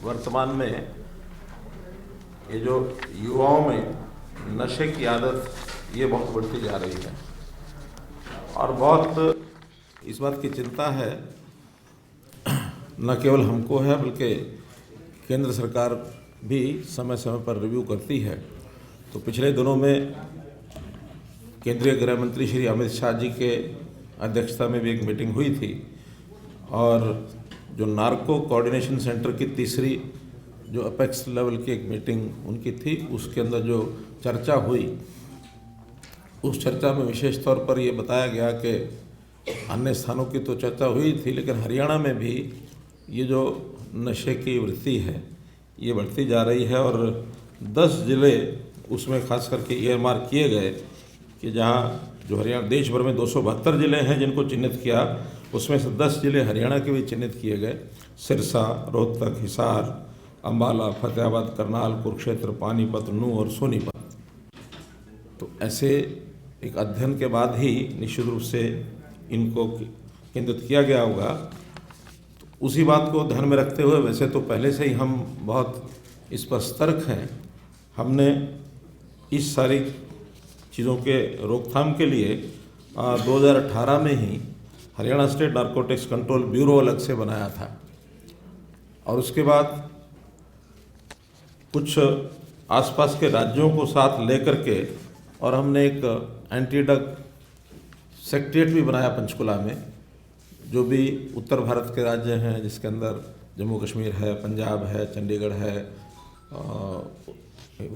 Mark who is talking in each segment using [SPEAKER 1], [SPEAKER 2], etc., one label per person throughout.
[SPEAKER 1] वर्तमान में ये जो युवाओं में नशे की आदत ये बहुत बढ़ती जा रही है और बहुत इस बात की चिंता है, न केवल हमको है बल्कि केंद्र सरकार भी समय समय पर रिव्यू करती है। तो पिछले दिनों में केंद्रीय गृह मंत्री श्री अमित शाह जी के अध्यक्षता में भी एक मीटिंग हुई थी और जो नार्को कोऑर्डिनेशन सेंटर की तीसरी जो अपेक्स लेवल की एक मीटिंग उनकी थी, उसके अंदर जो चर्चा हुई उस चर्चा में विशेष तौर पर ये बताया गया कि अन्य स्थानों की तो चर्चा हुई थी, लेकिन हरियाणा में भी ये जो नशे की वृत्ति है ये बढ़ती जा रही है और 10 जिले उसमें खास करके ईयरमार्क किए गए कि जहाँ जो हरियाणा देश भर में 272 जिले हैं जिनको चिन्हित किया, उसमें से 10 जिले हरियाणा के भी चिन्हित किए गए। सिरसा, रोहतक, हिसार, अम्बाला, फतेहाबाद, करनाल, कुरुक्षेत्र, पानीपत, नूंह और सोनीपत। तो ऐसे एक अध्ययन के बाद ही निश्चित रूप से इनको केंद्रित किया गया होगा। तो उसी बात को ध्यान में रखते हुए वैसे तो पहले से ही हम बहुत इस पर सतर्क हैं। हमने इस सारी चीज़ों के रोकथाम के लिए 2018 में ही Haryana state narcotics control bureau अलग से बनाया था और उसके बाद कुछ आसपास के राज्यों को साथ लेकर के और हमने एक एंटी ड्रग सेक्रेटरीट भी बनाया पंचकुला में। जो भी उत्तर भारत के राज्य हैं जिसके अंदर जम्मू कश्मीर है, पंजाब है, चंडीगढ़ है,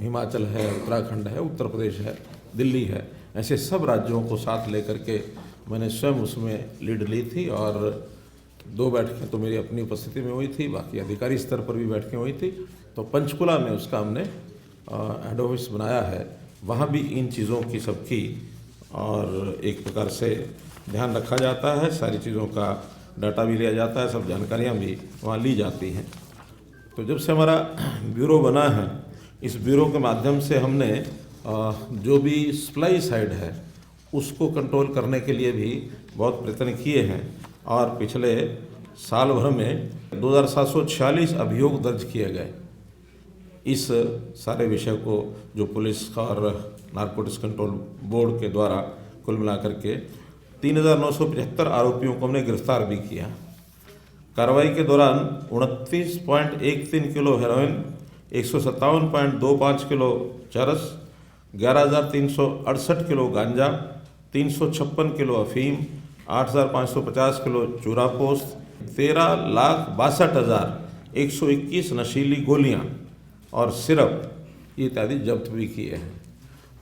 [SPEAKER 1] हिमाचल है, उत्तराखंड है, उत्तर प्रदेश है, दिल्ली है, ऐसे सब राज्यों को साथ लेकर के मैंने स्वयं उसमें लीड ली थी और 2 बैठकें तो मेरी अपनी उपस्थिति में हुई थी, बाकी अधिकारी स्तर पर भी बैठकें हुई थी। तो पंचकुला में उसका हमने हेड ऑफिस बनाया है, वहाँ भी इन चीज़ों की सबकी और एक प्रकार से ध्यान रखा जाता है, सारी चीज़ों का डाटा भी लिया जाता है, सब जानकारियाँ भी वहाँ ली जाती हैं। तो जब से हमारा ब्यूरो बना है, इस ब्यूरो के माध्यम से हमने जो भी सप्लाई साइड है उसको कंट्रोल करने के लिए भी बहुत प्रयत्न किए हैं और पिछले साल भर में 2746 अभियोग दर्ज किए गए। इस सारे विषय को जो पुलिस और नारकोटिक्स कंट्रोल बोर्ड के द्वारा कुल मिलाकर के 3975 आरोपियों को हमने गिरफ्तार भी किया। कार्रवाई के दौरान 29.13 किलो हेरोइन, 157.25 किलो चरस, 11,368 किलो गांजा, 356 किलो अफीम, 8,550 किलो चूरापोस्त, 13,62,121 नशीली गोलियां और सिरप इत्यादि जब्त भी किए हैं।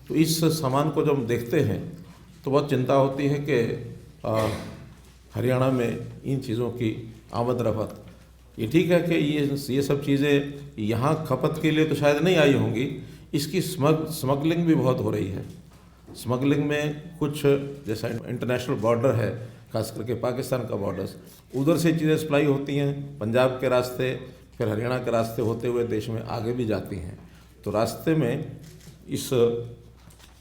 [SPEAKER 1] तो इस सामान को जब हम देखते हैं तो बहुत चिंता होती है कि हरियाणा में इन चीज़ों की आमद रफ्त, ये ठीक है कि ये सब चीज़ें यहाँ खपत के लिए तो शायद नहीं आई होंगी, इसकी स्मगलिंग भी बहुत हो रही है। स्मगलिंग में कुछ जैसा इंटरनेशनल बॉर्डर है, खास करके पाकिस्तान का बॉर्डर्स, उधर से चीज़ें सप्लाई होती हैं पंजाब के रास्ते, फिर हरियाणा के रास्ते होते हुए देश में आगे भी जाती हैं। तो रास्ते में इस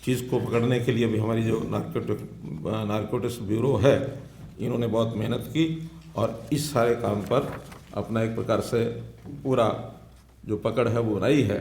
[SPEAKER 1] चीज़ को पकड़ने के लिए भी हमारी जो नारकोटिक्स ब्यूरो है, इन्होंने बहुत मेहनत की और इस सारे काम पर अपना एक प्रकार से पूरा जो पकड़ है वो रही है।